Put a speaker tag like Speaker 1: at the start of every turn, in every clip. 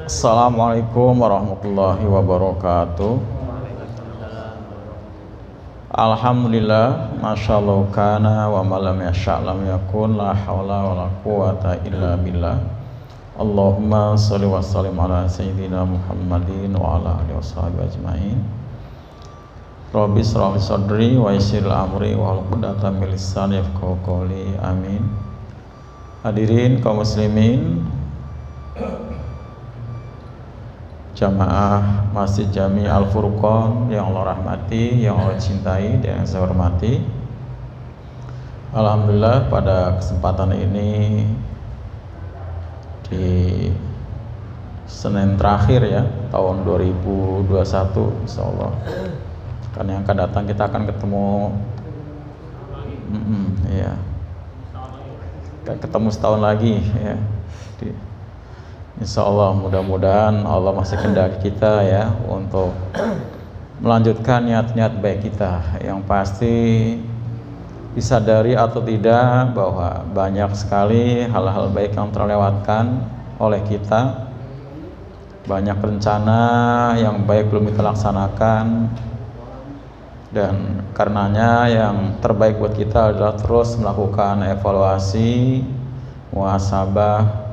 Speaker 1: Assalamualaikum warahmatullahi wabarakatuh. Alhamdulillah, masyaallah kana wa ma lam yasha' lam yakun, la haula wala quwata illa billah. Allahumma shalli wa sallim ala sayyidina Muhammadin wa ala alihi washabihi ajmain. Rabbi shrah li sadri wa yassir amri wa hlul 'uqdatam min lisani yafqahu qawli. Amin. Hadirin kaum muslimin, jamaah Masjid Jami Al-Furqan yang Allah rahmati, yang Allah cintai dan yang saya hormati. Alhamdulillah pada kesempatan ini di Senin terakhir ya tahun 2021 insyaallah, kan yang akan datang kita akan ketemu ya ketemu setahun lagi ya. Insya Allah mudah-mudahan Allah masih kehendaki kita ya untuk melanjutkan niat-niat baik kita. Yang pasti disadari atau tidak bahwa banyak sekali hal-hal baik yang terlewatkan oleh kita, banyak rencana yang baik belum kita laksanakan, dan karenanya yang terbaik buat kita adalah terus melakukan evaluasi, muhasabah,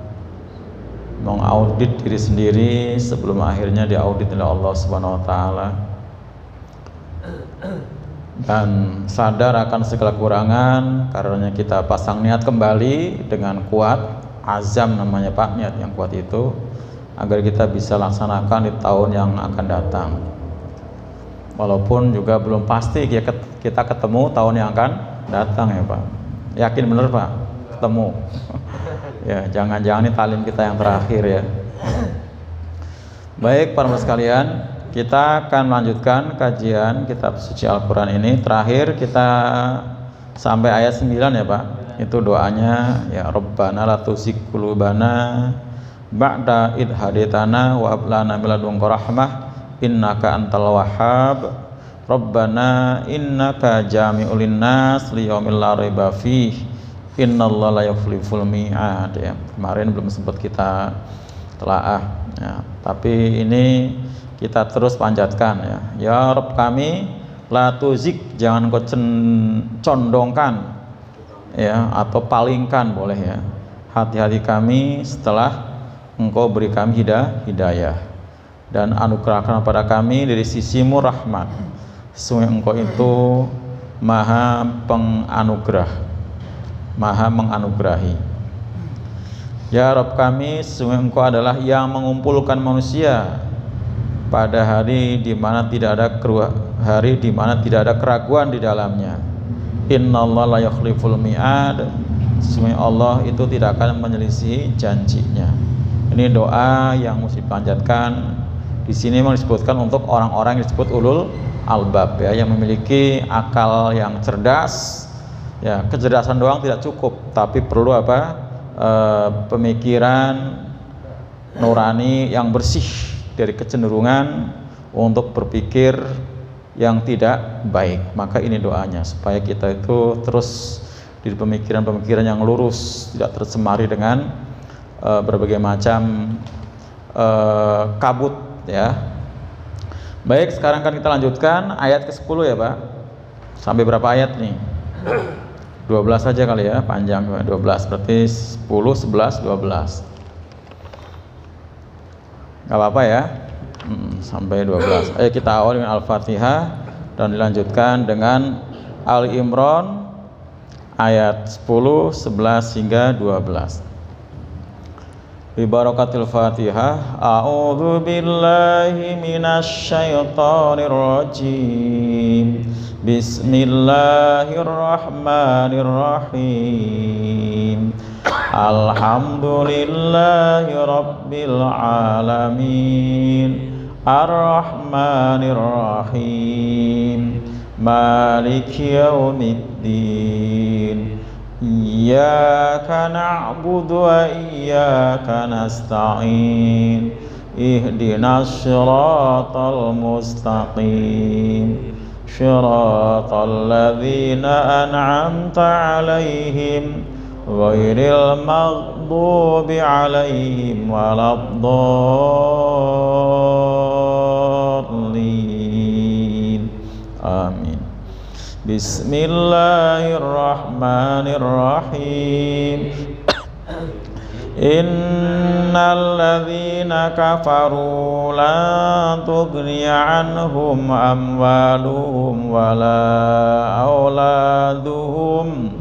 Speaker 1: mengaudit diri sendiri sebelum akhirnya diaudit oleh Allah Subhanahu wa taala, dan sadar akan segala kekurangan. Karenanya kita pasang niat kembali dengan kuat, azam namanya Pak, niat yang kuat itu agar kita bisa laksanakan di tahun yang akan datang. Walaupun juga belum pasti kita ketemu tahun yang akan datang ya Pak. Yakin bener Pak? Ketemu. Ya, jangan-jangan ini talim kita yang terakhir ya. Baik para sekalian, kita akan melanjutkan kajian kitab suci Al-Quran ini. Terakhir kita sampai ayat 9 ya Pak. Itu doanya ya, Rabbana la tuzigh qulubana ba'da idh hadaytana wa hab lana min ladunka rahmah innaka antal wahhab. Rabbana innaka jami'ul linnas liyaumil la raiba fihi innallaha la yukhliful mi'ad ya. Kemarin belum sempat kita telaah ya, tapi ini kita terus panjatkan ya. Ya Rabb kami, la tuzik, jangan kau condongkan ya, atau palingkan boleh ya, hati-hati kami setelah engkau beri kami hidayah, dan anugerahkan pada kami dari sisimu rahmat. Sesungguhnya engkau itu maha penganugerah, maha menganugerahi. Ya Rabb kami, sesungguhnya engkau adalah yang mengumpulkan manusia pada hari di mana tidak ada keraguan di dalamnya. Innallaha la yukhliful mi'ad. Sesungguhnya Allah itu tidak akan menyelisihi janjinya. Ini doa yang mesti dipanjatkan. Di sini memang disebutkan untuk orang-orang yang disebut ulul albab ya, yang memiliki akal yang cerdas. Ya, kecerdasan doang tidak cukup, tapi perlu apa? Pemikiran nurani yang bersih dari kecenderungan untuk berpikir yang tidak baik. Maka ini doanya supaya kita itu terus di pemikiran-pemikiran yang lurus, tidak tercemari dengan berbagai macam kabut ya. Baik, sekarang kan kita lanjutkan ayat ke-10 ya Pak. Sampai berapa ayat nih? 12 saja kali ya, panjang 12, berarti 10, 11, 12. Gak apa-apa ya, sampai 12. Ayo kita awal dengan Al-Fatihah dan dilanjutkan dengan Ali Imran ayat 10, 11 hingga 12. Bi barakatil Fatihah. A'udzu billahi minasy syaithanir rajim. Bismillahirrahmanirrahim. Alhamdulillahi rabbil alamin. Ar-Rahmanir-Rahim. Maliki yaumiddin. Iyyaka na'budu wa iyyaka nasta'in. Ihdinas siratal mustaqim. Shiratal ladzina an'amta 'alaihim ghairil maghdubi maghdubi 'alaihim waladdallin. Amin. Bismillahirrahmanirrahim. Innal ladzina kafaru la tughni 'anhum amwaluhum wala auladuhum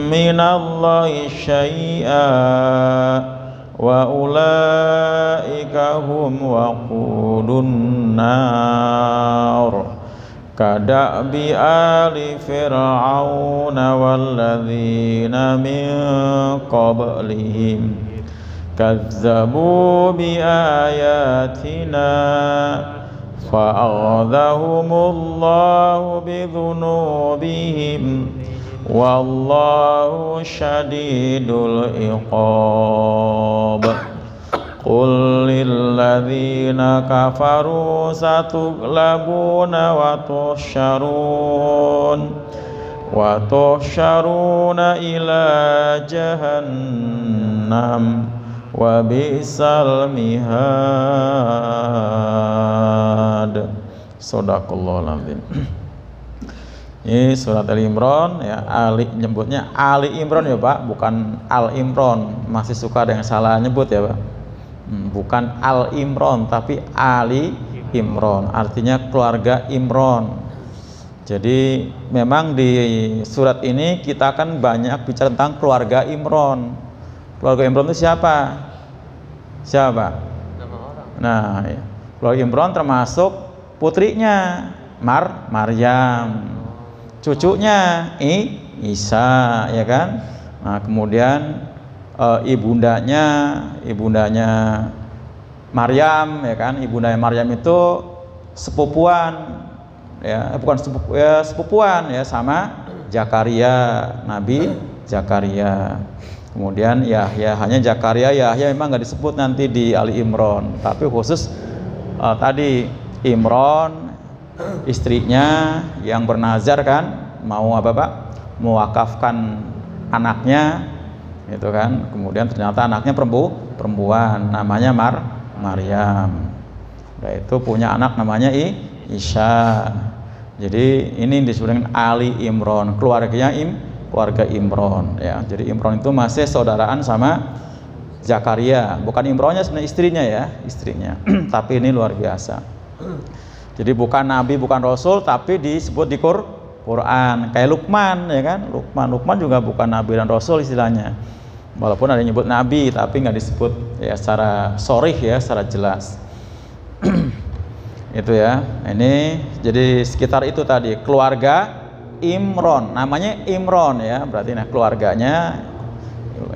Speaker 1: minallahi syai'a wa ulaika hum waqudun nar. Kada'bi ali fir'auna walladzina min qablihim kazzabu bi ayatina fa'akhadhahumullahu bi dhunubihim wallahu syadidul iqab. Qul lilladzina kafaru satughlabuna wa tuhsyaruna ila jahannam wa bi'sal mihad. Shadaqallahul azim. Ini surat Ali Imran ya, Ali nyebutnya Ali Imran ya Pak, bukan Al Imran. Masih suka ada yang salah nyebut ya Pak. Bukan Al Imran tapi Ali Imran, artinya keluarga Imran. Jadi memang di surat ini kita akan banyak bicara tentang keluarga Imran. Keluarga Imran itu siapa? Siapa? Nah, keluarga Imran termasuk putrinya Maryam, cucunya Isa, ya kan? Nah, kemudian ibundanya Maryam, ya kan? Ibundanya Maryam itu sepupuan, ya, bukan sepupuan ya sama Zakaria, Nabi Zakaria. Kemudian Yahya, hanya Zakaria, Yahya memang nggak disebut nanti di Ali Imran, tapi khusus tadi Imran istrinya yang bernazar kan, mau apa Pak? Mewakafkan anaknya, itu kan. Kemudian ternyata anaknya perempuan, namanya Maryam. Udah itu punya anak namanya Isa. Jadi ini disebut dengan Ali Imran, keluarga Imran ya. Jadi Imran itu masih saudaraan sama Zakaria, bukan Imrannya sebenarnya istrinya ya, istrinya. Tapi ini luar biasa. Jadi bukan nabi, bukan rasul, tapi disebut di Quran. Kayak Luqman ya kan, Luqman juga bukan nabi dan rasul istilahnya. Walaupun ada yang nyebut nabi, tapi nggak disebut ya secara sharih ya, secara jelas. Itu ya. Ini jadi sekitar itu tadi keluarga Imran, namanya Imran ya, berarti nah keluarganya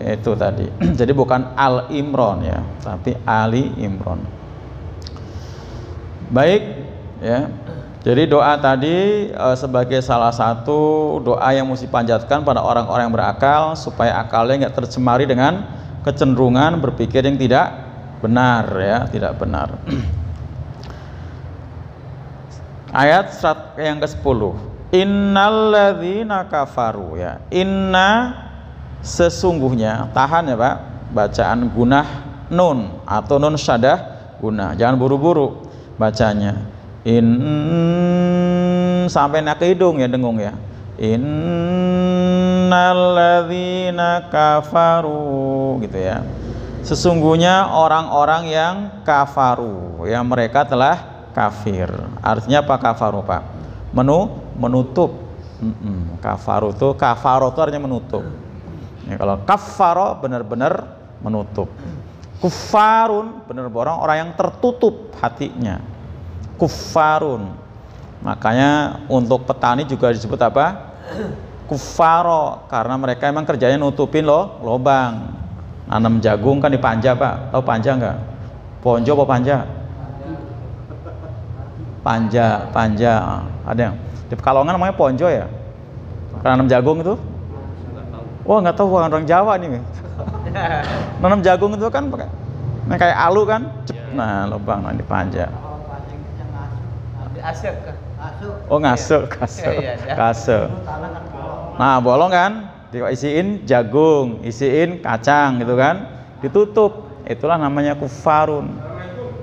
Speaker 1: itu tadi. Jadi bukan Al Imran ya, tapi Ali Imran. Baik ya. Jadi doa tadi sebagai salah satu doa yang mesti panjatkan pada orang-orang yang berakal supaya akalnya nggak tercemari dengan kecenderungan berpikir yang tidak benar ya, tidak benar. Ayat yang ke-10. Innalladzina kafaru ya. Inna sesungguhnya, tahan ya Pak, bacaan gunah nun atau nun syadah gunah. Jangan buru-buru bacanya. Sampai nak ke hidung ya, dengung ya. Innalladzina kafaru gitu ya. Sesungguhnya orang-orang yang kafaru, yang mereka telah kafir. Artinya apa kafaru Pak? Menutup. Kafaru itu artinya menutup. Ya, kalau kafaro benar-benar menutup. Kufarun benar-benar orang yang tertutup hatinya. Kufarun. Makanya untuk petani juga disebut apa? Kufaro, karena mereka emang kerjanya nutupin lobang. Nanam jagung kan di panja Pak. Tahu panja enggak? Ponjo apa panja? Panja. Ada yang di Pekalongan namanya ponjo ya. Karena nanam jagung itu? Wah, nggak tahu orang Jawa nih. Nanam jagung itu kan pakai kayak alu kan? Nah, lubang di panja. Oh ngasuk, kase.
Speaker 2: Nah, bolong kan? Isiin jagung, isiin kacang gitu kan? Ditutup. Itulah namanya kufarun.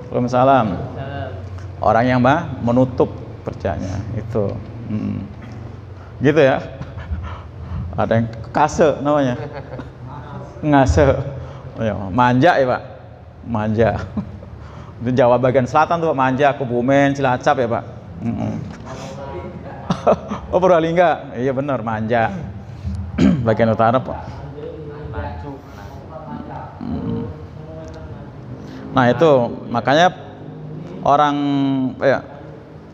Speaker 2: Waalaikumsalam. Orang yang menutup kerjanya itu. Gitu ya. Ada yang kase namanya. Ngase. Manja ya, Pak. Manja. Itu Jawa bagian selatan tuh, Manja, Kebumen, Cilacap ya, Pak. Oh, Purbalingga. Iya benar, Manja. Bagian utara, Pak. Nah, itu makanya orang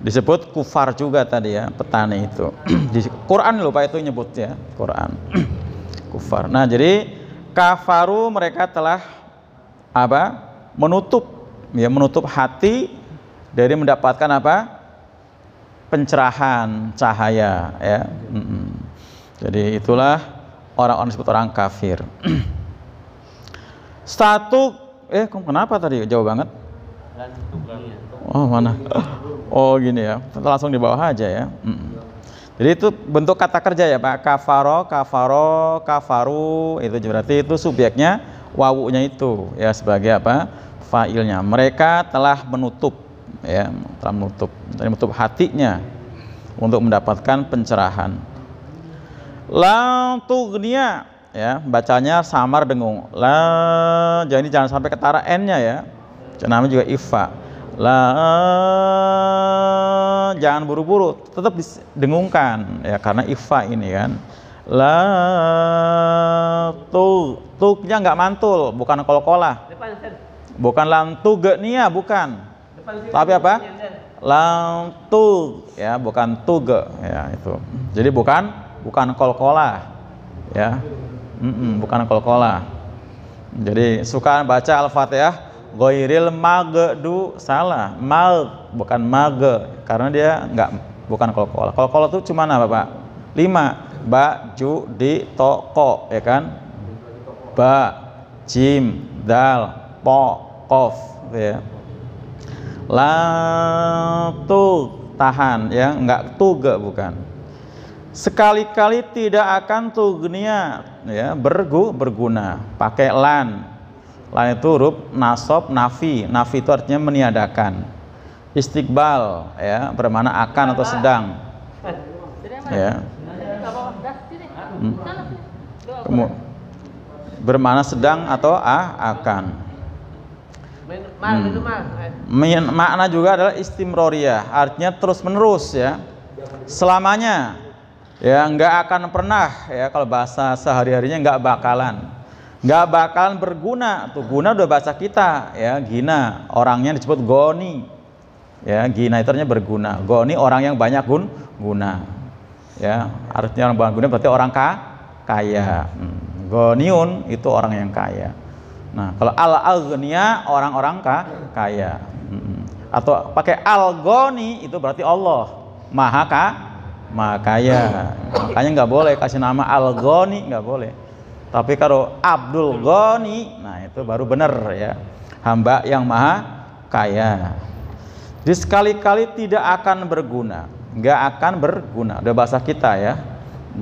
Speaker 2: disebut kufar juga tadi ya, petani itu. Di Quran loh Pak itu nyebutnya, Quran. Kufar. Nah, jadi kafaru mereka telah menutup hati dari mendapatkan pencerahan cahaya ya. Jadi itulah orang-orang disebut orang kafir. Kenapa tadi jauh banget? Oh, mana? Oh, gini ya. Langsung di bawah aja ya. Jadi itu bentuk kata kerja ya Pak. Kafaro, kafaru, itu berarti itu subjeknya, wawunya itu ya sebagai fa'ilnya. Mereka telah menutup ya, menutup hatinya untuk mendapatkan pencerahan. La tughniya ya, bacanya samar dengung. La, jadi jangan sampai ketara n-nya ya. Namanya juga ifa. La, jangan buru-buru, tetap didengungkan ya karena ifa ini kan. La nya nggak mantul, bukan kol-kolah. Bukan lantughniya, bukan. Tapi apa? Lantug ya, bukan tuge ya itu. Jadi bukan kol-kolah ya. Bukan kol-kolah. Jadi suka baca Al-Fatihah ghairil magdu, salah. Bukan mage karena dia bukan kol-kolah. Kol-kolah itu cuma apa, Pak? 5. Ba, ju, di, to, ko ya kan? Ba, jim, dal, po, kof gitu ya. Tahan ya, enggak tuge bukan. Sekali-kali tidak akan tughniya ya, berguna. Pakai lan itu huruf nasab nafi. Nafi itu artinya meniadakan. Istiqbal ya, bermakna akan atau sedang ya. Bermakna sedang atau akan. Makna juga adalah istimroriyah, artinya terus menerus ya, selamanya ya, nggak akan pernah ya. Kalau bahasa sehari-harinya nggak bakalan berguna. Tuh guna udah bahasa kita ya. Gina orangnya disebut goni ya. Gina itu artinya berguna. Goni orang yang banyak guna ya, artinya orang banyak guna berarti orang kaya. Goniun itu orang yang kaya. Nah, kalau al-aghniya orang-orang kaya. Atau pakai al-ghani itu berarti Allah maha kaya. Makanya nggak boleh kasih nama al-ghani, nggak boleh. Tapi kalau Abdul Ghani, nah itu baru benar ya, hamba yang maha kaya. Jadi sekali-kali tidak akan berguna, nggak akan berguna. Udah bahasa kita ya,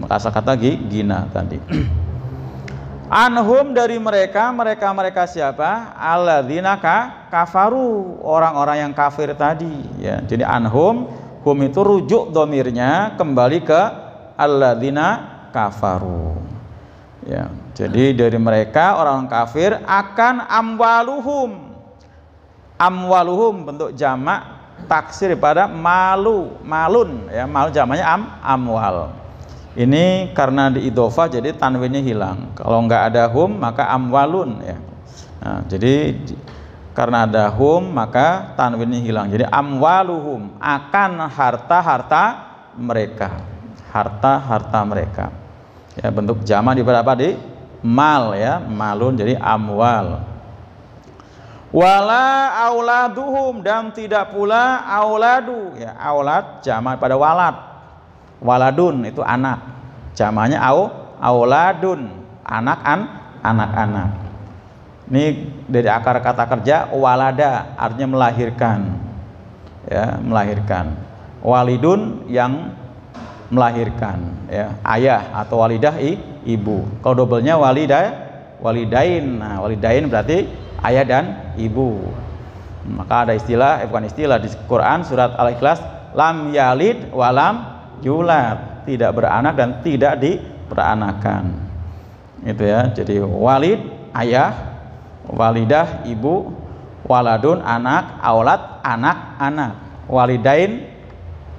Speaker 2: kata gina tadi. Anhum, dari mereka siapa? Alladzina kafaru, orang-orang yang kafir tadi ya. Jadi anhum, hum itu rujuk domirnya kembali ke alladzina kafaru ya. Jadi dari mereka orang kafir akan amwaluhum bentuk jamak taksir pada malun ya. Mal jamaknya amwal. Ini karena diidhofah jadi tanwinnya hilang. Kalau nggak ada hum maka amwalun ya. Nah, jadi karena ada hum maka tanwinnya hilang. Jadi amwaluhum, akan harta mereka. Harta mereka. Ya, bentuk jamak di mal ya, malun jadi amwal. Wala auladuhum, dan tidak pula auladu ya. Aulad jamak pada walad. Waladun itu anak, jamaknya auladun, anak-anak. Ini dari akar kata kerja walada, artinya melahirkan ya, melahirkan. Walidun yang melahirkan, ya, ayah atau walidah ibu. Kalau doublenya walidain. Nah, walidain berarti ayah dan ibu. Maka ada istilah, bukan istilah di Quran surat Al-Ikhlas, lam yalid walam yulad, tidak beranak dan tidak diperanakan. Itu ya. Jadi walid ayah, walidah ibu, waladun anak, aulad anak-anak, walidain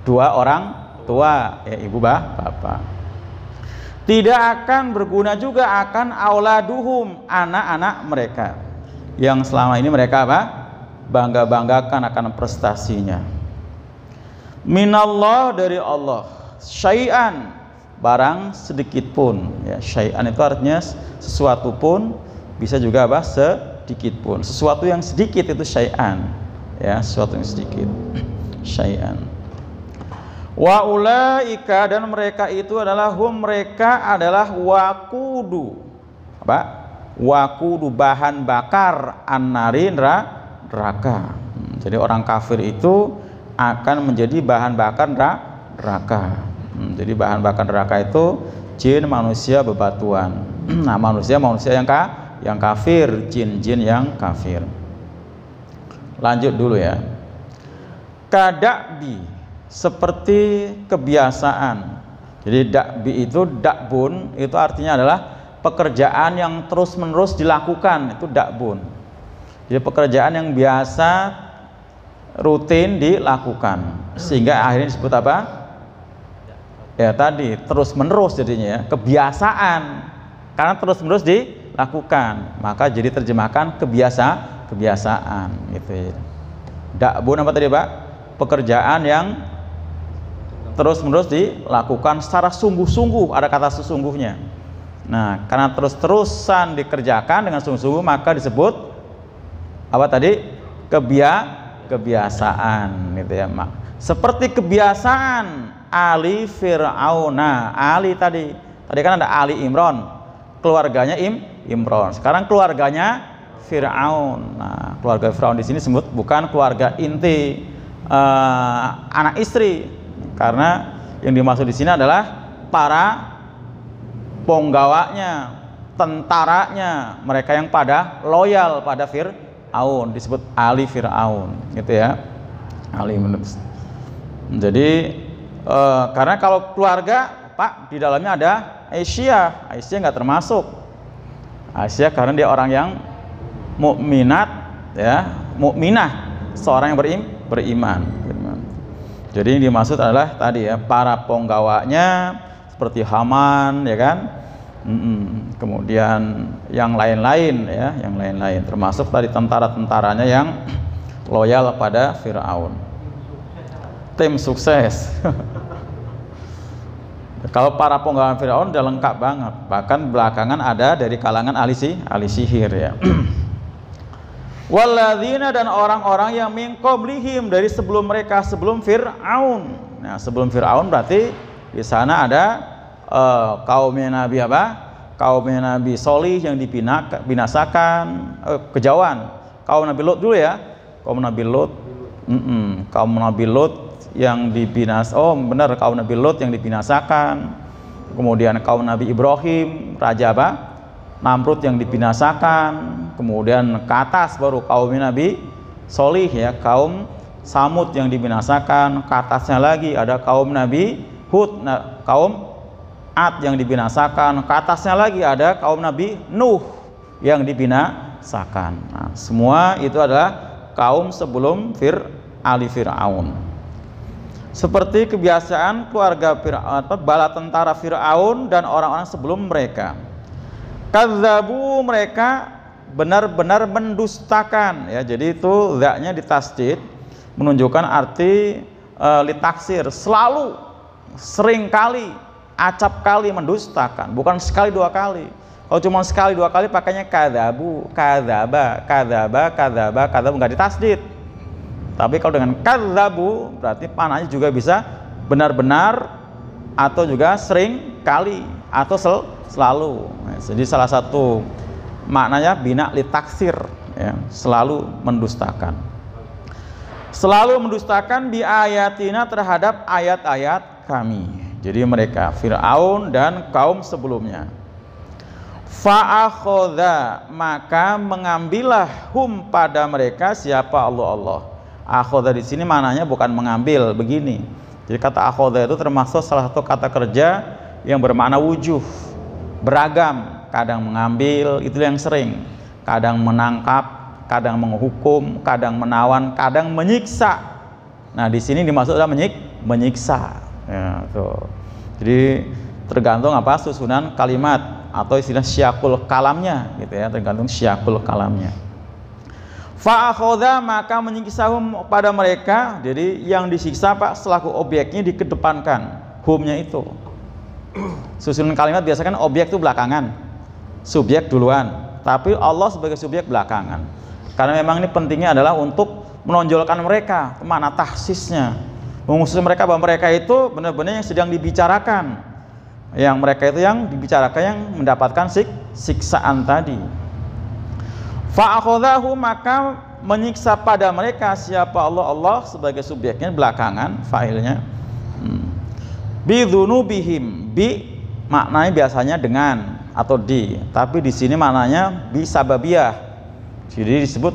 Speaker 2: dua orang tua, ya ibu bapak. Tidak akan berguna juga akan auladuhum, anak-anak mereka yang selama ini mereka bangga-banggakan akan prestasinya. Minallah, dari Allah, syai'an, barang sedikit pun, ya. Syai'an itu artinya sesuatu pun, bisa juga sedikit pun. Sesuatu yang sedikit itu syai'an, ya, sesuatu yang sedikit, syai'an. Wa ulaika, dan mereka itu adalah mereka adalah wakudu, wakudu, bahan bakar annari, neraka. Jadi orang kafir itu akan menjadi bahan bakar neraka. Jadi bahan bakar neraka itu jin, manusia, bebatuan. Nah, manusia yang kafir, jin yang kafir. Lanjut dulu ya. Kadakbi, seperti kebiasaan. Jadi dakbi itu, dakbun itu artinya adalah pekerjaan yang terus menerus dilakukan, itu dakbun. Jadi pekerjaan yang biasa rutin dilakukan, sehingga akhirnya disebut apa? Ya tadi, terus menerus jadinya ya, kebiasaan, karena terus menerus dilakukan, maka jadi terjemahkan kebiasaan gitu ya. Dakbun apa tadi Pak? Pekerjaan yang terus-menerus dilakukan secara sungguh-sungguh, ada kata sesungguhnya. Nah, karena terus-terusan dikerjakan dengan sungguh-sungguh, maka disebut apa tadi? Kebiasaan gitu ya, Mak. Seperti kebiasaan Ali Fir'auna. Ali tadi kan ada Ali Imron, keluarganya Imron. Sekarang keluarganya Fir'aun. Nah, keluarga Fir'aun di sini disebut bukan keluarga inti, anak istri. Karena yang dimaksud di sini adalah para penggawanya, tentaranya, mereka yang pada loyal pada Fir'aun, disebut Ali Fir'aun, gitu ya. Ali menurut. Jadi karena kalau keluarga Pak di dalamnya ada Aisyah nggak termasuk. Aisyah karena dia orang yang mukminat, ya, mukminah, seorang yang beriman. Jadi yang dimaksud adalah tadi ya, para penggawanya seperti Haman, ya kan, kemudian yang lain-lain ya, yang lain-lain, termasuk tadi tentara-tentaranya yang loyal pada Fir'aun. Tim sukses. Kalau para penggawa Fir'aun udah lengkap banget, bahkan belakangan ada dari kalangan ahli sihir ya. Walladzina, dan orang-orang yang min qablihim, dari sebelum mereka, sebelum Fir'aun. Nah, sebelum Fir'aun berarti di sana ada kaumnya Nabi kaumnya Nabi Solih yang dibinasakan, kejauhan. Kaum Nabi Lut dulu ya, kaum Nabi Lut, kaum Nabi Lut yang kaum Nabi Lut yang dibinasakan. Kemudian kaum Nabi Ibrahim, raja Namrud yang dibinasakan. Kemudian ke atas baru kaum Nabi Solih ya, kaum Samud yang dibinasakan. Ke atasnya lagi ada kaum Nabi Hud, kaum Ad yang dibinasakan. Ke atasnya lagi ada kaum Nabi Nuh yang dibinasakan. Nah, semua itu adalah kaum sebelum Ali Fir'aun. Seperti kebiasaan keluarga bala tentara Fir'aun dan orang-orang sebelum mereka. Kadzabu, mereka benar-benar mendustakan ya. Jadi itu zaknya ditasdid menunjukkan arti litaksir, selalu, sering kali, acap kali mendustakan, bukan sekali dua kali. Kalau cuma sekali dua kali pakainya kadzabu, kadzaba nggak ditasdid. Tapi kalau dengan kadzabu berarti panahnya juga bisa benar-benar atau juga sering kali atau selalu. Nah, jadi salah satu maknanya bina litaksir ya, selalu mendustakan. Selalu mendustakan bi ayatina, terhadap ayat-ayat kami. Jadi mereka Fir'aun dan kaum sebelumnya. Fa'akhadha, maka mengambillah hum pada mereka siapa Allah. Akhadha di sini maknanya bukan mengambil begini. Jadi kata akhadha itu termasuk salah satu kata kerja yang bermakna wujuh, beragam. Kadang mengambil, itu yang sering. Kadang menangkap, kadang menghukum, kadang menawan, kadang menyiksa. Nah di sini dimaksud adalah menyiksa. Ya, tuh. Jadi tergantung apa susunan kalimat atau istilah syakul kalamnya, gitu ya, tergantung syakul kalamnya. Fa'akhadha, maka menyiksahum pada mereka. Jadi yang disiksa Pak selaku objeknya dikedepankan, humnya itu. Susunan kalimat biasanya kan objek itu belakangan, subjek duluan, tapi Allah sebagai subjek belakangan. Karena memang ini pentingnya adalah untuk menonjolkan mereka, mana tahsisnya, mengkhususkan mereka bahwa mereka itu benar-benar yang sedang dibicarakan, yang mereka itu yang dibicarakan yang mendapatkan siksaan tadi. Fa'akhadhahu, maka menyiksa pada mereka siapa Allah sebagai subjeknya belakangan, fa'ilnya. Bidzunubihim, bi maknanya biasanya dengan atau di, tapi di sini maknanya bi sababiyah. Jadi disebut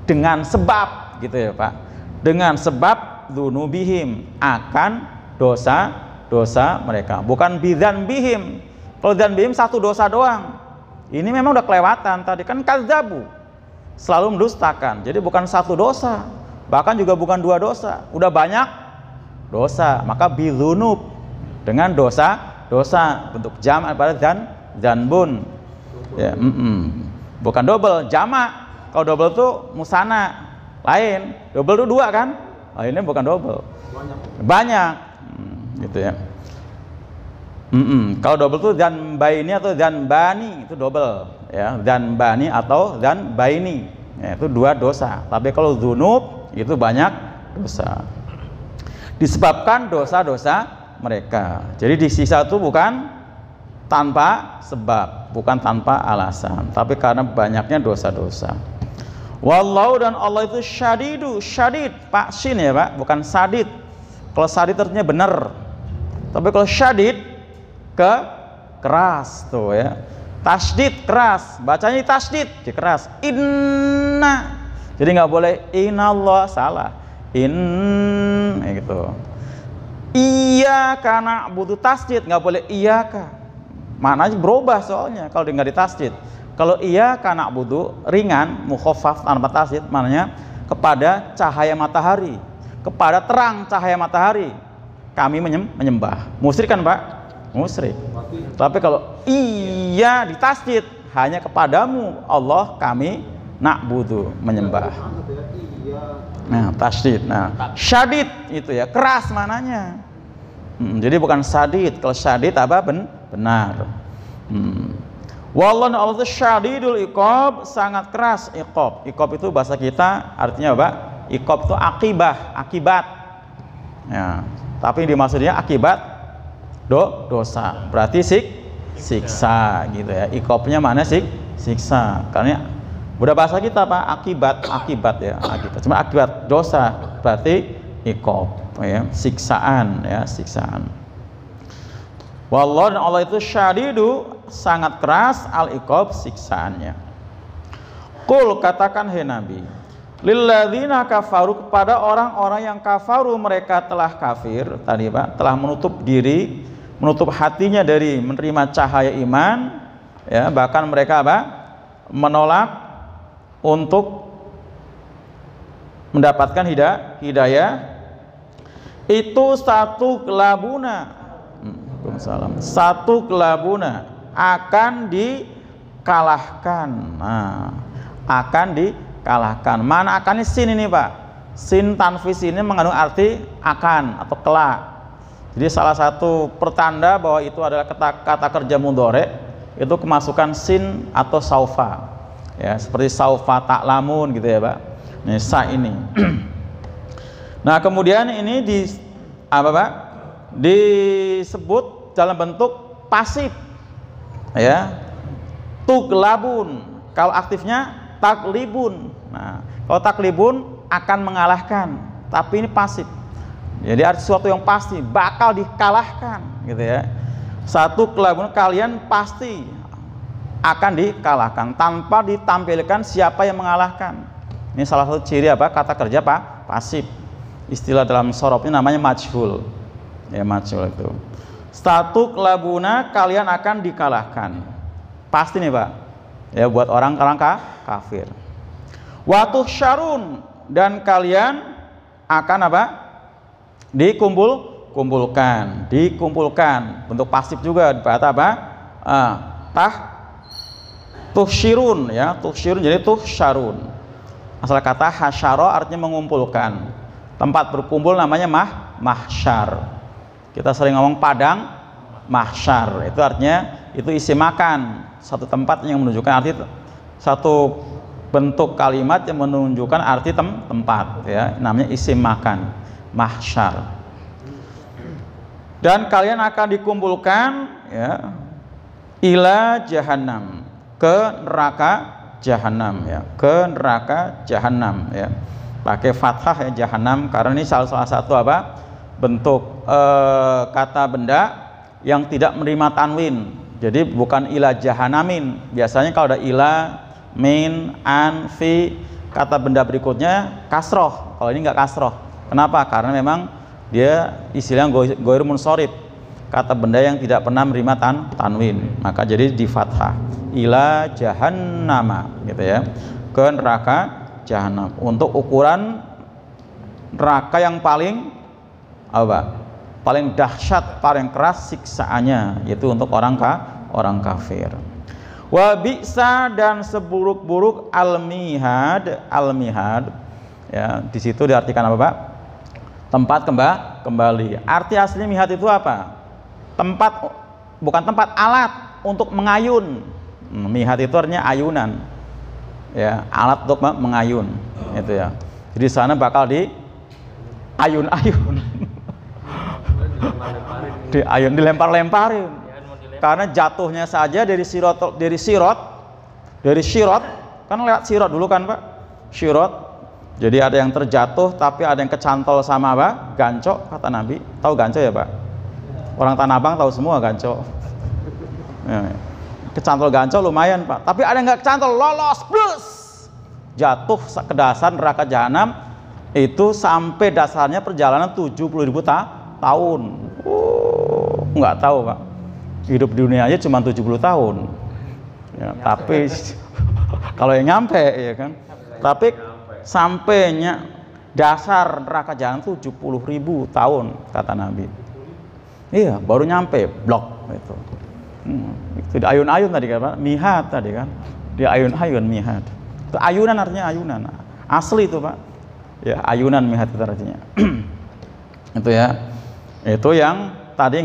Speaker 2: dengan sebab, gitu ya Pak. Dengan sebab dzunubihim, akan dosa mereka, bukan bidzan bihim. Kalau dzan bihim satu dosa doang. Ini memang udah kelewatan tadi kan, kadzabu, selalu mendustakan. Jadi bukan satu dosa, bahkan juga bukan dua dosa, udah banyak dosa. Maka bidzunub, dengan dosa bentuk jamak pada dzanbun. Ya, bukan double, jamak. Kalau double itu musana, lain. Double itu dua kan? Oh, ini bukan double. Banyak. Gitu ya. Kalau double itu dzanbaini atau dzanbani, itu double ya. Dzanbani atau dzanbaini. Ya, itu dua dosa. Tapi kalau dzunub itu banyak dosa. Disebabkan dosa-dosa mereka. Jadi disiksa itu bukan tanpa sebab, bukan tanpa alasan, tapi karena banyaknya dosa-dosa. Wallahu, dan Allah itu syadid, Pak Shin ya Pak, bukan sadid. Kalau sadid artinya benar, tapi kalau syadid keras tuh ya. Tasdid keras, bacanya tasdid keras. Inna, jadi nggak boleh inallah, salah. Gitu. Iyyaka na'budu, tasdid, nggak boleh iyyaka. Maknanya berubah soalnya kalau nggak ditasdid. Kalau iyyaka na'budu ringan, mukhaffaf tanpa tasdid, maknanya kepada cahaya matahari, kepada terang cahaya matahari kami menyembah. Musyrik kan Pak? Musyrik. Tapi kalau iya ditasdid, hanya kepadamu Allah kami na'budu, menyembah. Nah, tasdid. Nah, syadid itu ya, keras mananya. Jadi bukan sadid. Kalau sadid apa? Benar. Wallahu, Allah itu syadidul iqab, sangat keras iqab. Iqab itu bahasa kita artinya apa? Iqab itu akibat. Ya, tapi dimaksudnya akibat dosa. Berarti siksa gitu ya. Iqabnya mana siksa. Karena udah bahasa kita Pak, akibat ya, akibat. Cuma akibat dosa berarti iqab ya, siksaan ya, siksaan. Wallahu, dan Allah itu syadidu, sangat keras al-iqab, siksaannya. Qul, katakan hai Nabi, lilladzina kafaru, kepada orang-orang yang kafaru, mereka telah kafir tadi Pak, telah menutup diri, menutup hatinya dari menerima cahaya iman ya, bahkan mereka apa? Menolak untuk mendapatkan hidayah. Itu satu kelabuna akan dikalahkan. Nah, akan dikalahkan. Mana akan ini? Sin ini Pak. Sin tanfis ini mengandung arti akan atau kelak. Jadi salah satu pertanda bahwa itu adalah kata kerja mudhari itu kemasukan sin atau saufa. Ya, seperti saufa ta'lamun gitu ya Pak. Nah, sa ini. Nah, kemudian ini disebut dalam bentuk pasif. Ya. Tuglabun. Kalau aktifnya taklibun. Nah, kalau taklibun akan mengalahkan, tapi ini pasif. Jadi arti sesuatu yang pasti bakal dikalahkan gitu ya. Satu kelabunan kalian pasti akan dikalahkan tanpa ditampilkan siapa yang mengalahkan. Ini salah satu ciri apa? Kata kerja Pak pasif. Istilah dalam sorobnya namanya majhul. Ya majhul itu. Satu kelabuna kalian akan dikalahkan. Pasti nih Pak. Ya buat orang kafir. Watuh syarun, dan kalian akan apa? Dikumpulkan bentuk pasif juga dibata apa? Tuhsyirun ya, tuhsyirun jadi tuhsyarun. Asal kata hasyara artinya mengumpulkan. Tempat berkumpul namanya mahsyar. Kita sering ngomong padang mahsyar. Itu artinya itu isi makan, satu tempat yang menunjukkan arti, satu bentuk kalimat yang menunjukkan arti tempat ya, namanya isim makan, mahsyar. Dan kalian akan dikumpulkan ya ila jahannam, ke neraka jahanam ya, ke neraka jahanam ya. Pakai fathah ya jahannam karena ini salah satu apa? Bentuk kata benda yang tidak menerima tanwin. Jadi bukan ila jahanamin. Biasanya kalau ada ila, min, an, fi, kata benda berikutnya kasroh. Kalau ini nggak kasroh. Kenapa? Karena memang dia istilah goir munsorib, kata benda yang tidak pernah menerima tanwin, maka jadi di fathah ila jahannama gitu ya, ke neraka jahanam. Untuk ukuran neraka yang paling apa? Paling dahsyat, paling keras siksaannya, yaitu untuk orang kafir. Wa bi'sa, dan seburuk-buruk al-mihad ya, di situ diartikan apa Pak? Tempat kembali. Arti asli mihad itu apa? Tempat, bukan tempat, alat untuk mengayun. Mihad itu artinya ayunan ya, alat untuk mengayun itu ya. Jadi sana bakal di ayun-ayun dilempar-lemparin. Karena jatuhnya saja dari sirot kan lewat sirot dulu kan Pak, sirot. Jadi ada yang terjatuh tapi ada yang kecantol sama apa? Gancok, kata Nabi. Tahu gancok ya Pak? Orang Tanah Abang tahu semua gancok ya. Kecantol gancok lumayan Pak, tapi ada yang nggak kecantol, lolos plus jatuh ke dasar neraka jahanam. Itu sampai dasarnya perjalanan 70.000 tahun. Nggak tahu Pak, hidup di dunia aja cuma 70 tahun ya, tapi kalau yang nyampe ya kan, tapi sampainya dasar neraka jahanam 70.000 tahun kata Nabi. Iya, baru nyampe blok itu. Itu di ayun-ayun tadi kan Pak, mihad tadi kan, di ayun-ayun mihad. Itu ayunan artinya ayunan, asli itu Pak. Ya, ayunan mihad itu artinya. Itu ya, itu yang tadi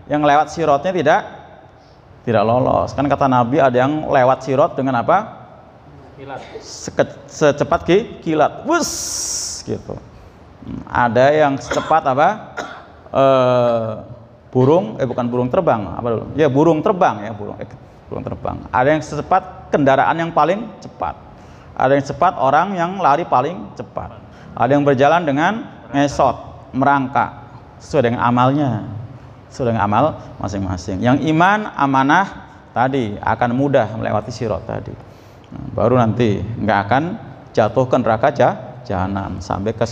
Speaker 2: yang lewat sirotnya tidak lolos. Kan kata Nabi ada yang lewat sirot dengan apa? Kilat. Secepat kilat, wus gitu. Ada yang secepat apa? Bukan burung terbang, apa dulu? Ya burung terbang ya, burung terbang. Ada yang secepat kendaraan yang paling cepat. Ada yang cepat orang yang lari paling cepat. Ada yang berjalan dengan ngesot, merangkak sesuai dengan amalnya, sesuai dengan amal masing-masing. Yang iman, amanah tadi akan mudah melewati sirot tadi. Baru nanti nggak akan jatuh ke neraka jahanam sampai ke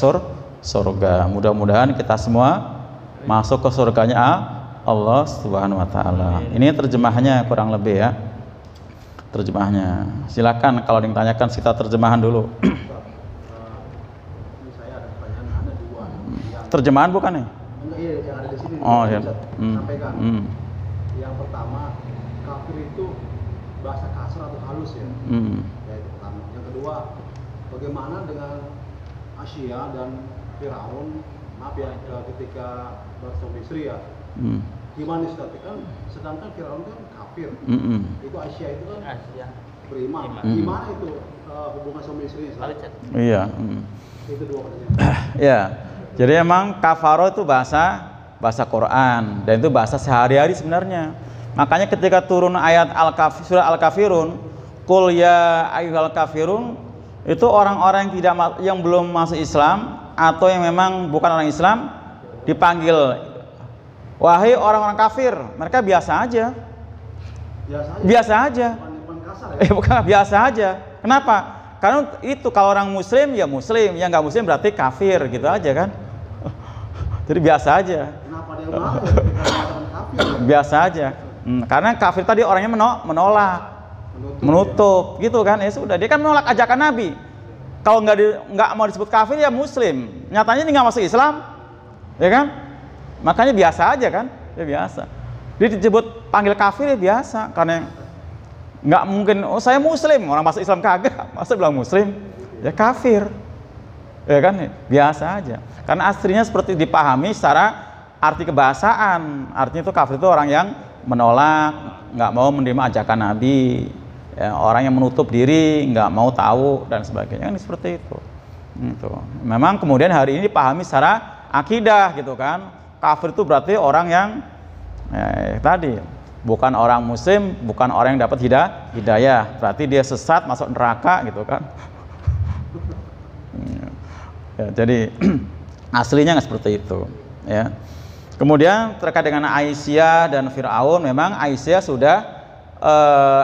Speaker 2: surga. Mudah-mudahan kita semua masuk ke surganya Allah Subhanahu wa taala. Ini terjemahnya kurang lebih ya. Terjemahnya. Silakan kalau ditanyakan kita terjemahan dulu. Terjemahan bukan nih?
Speaker 3: Iya, yang ada di sini.
Speaker 2: Oh ya.
Speaker 3: Sampaikan. Yang pertama, kafir itu bahasa kasar atau halus ya. Ya itu pertama. Yang kedua, bagaimana dengan Asia dan Firaun? Maaf ya, ketika bersuami istri ya. Gimana kan? Sedangkan Firaun kan kafir. Itu Asia itu kan beriman. Gimana itu hubungan suami istrinya?
Speaker 2: Iya.
Speaker 3: Itu dua pertanyaan.
Speaker 2: Ya. Jadi emang kafaro itu bahasa Quran dan itu bahasa sehari-hari sebenarnya. Makanya ketika turun ayat surah Al-Kafirun, qul ya ayyuhal kafirun, itu orang-orang yang belum masuk Islam atau yang memang bukan orang Islam dipanggil wahai orang-orang kafir, mereka biasa aja. Biasa aja. Bukan biasa aja. Kenapa? Karena itu kalau orang muslim ya muslim, yang nggak muslim berarti kafir gitu aja kan. Jadi biasa aja.
Speaker 3: Kenapa dia malu kafir?
Speaker 2: Biasa aja. Karena kafir tadi orangnya menolak, menutup gitu kan. Ya sudah, dia kan menolak ajakan Nabi. Kalau nggak mau disebut kafir ya muslim. Nyatanya dia nggak masuk Islam, ya kan? Makanya biasa aja kan, ya biasa. Dia disebut panggil kafir ya biasa, karena nggak mungkin. Oh saya muslim, orang masuk Islam kagak, masa bilang muslim? Ya kafir, ya kan? Biasa aja. Karena aslinya seperti dipahami secara arti kebahasaan. Artinya itu kafir itu orang yang menolak, nggak mau menerima ajakan Nabi. Ya, orang yang menutup diri, nggak mau tahu dan sebagainya, kan seperti itu. Gitu. Memang kemudian hari ini dipahami secara akidah gitu kan. Kafir itu berarti orang yang tadi bukan orang muslim, bukan orang yang dapat hidayah. Berarti dia sesat, masuk neraka gitu kan. Ya, jadi aslinya nggak seperti itu. Ya. Kemudian terkait dengan Aisyah dan Fir'aun, memang Aisyah sudah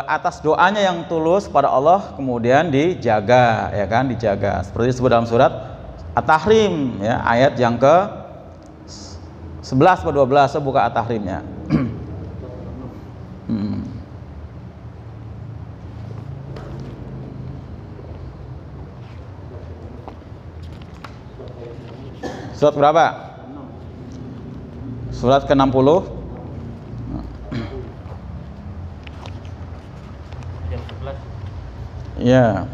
Speaker 2: atas doanya yang tulus kepada Allah kemudian dijaga, ya kan, dijaga seperti disebut dalam surat At-Tahrim, ya, ayat yang ke 11 atau 12. Saya buka At-Tahrimnya. Surat berapa? Surat ke-60. Ya.